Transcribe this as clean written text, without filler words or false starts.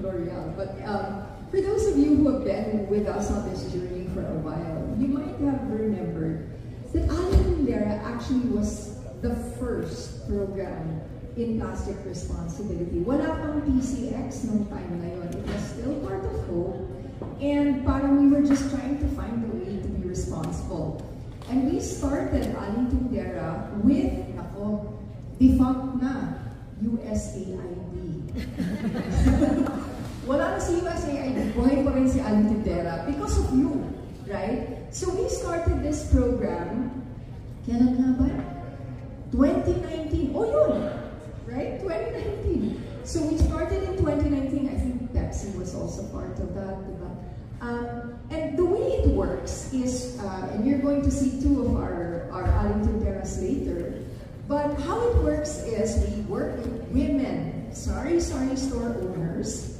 L'Oreal. But for those of you who have been with us on this journey for a while, you might have remembered that Aling Tindera actually was the first program in plastic responsibility. Wala pang PCX nung time na yun. It was still part of Hope. And parang we were just trying to find a way to be responsible. And we started Aling Tindera with, defunct na, USAID. Wala na si USAID, buhay pa rin si Aling Tindera because of you, right? So we started this program, kailan nga ba? 2019, oh yun, right? 2019. So we started in 2019, I think Pepsi was also part of that, diba? And the way it works is, and you're going to see two of our Aling Tinderas later, but how it works is we work with women, sorry store owners,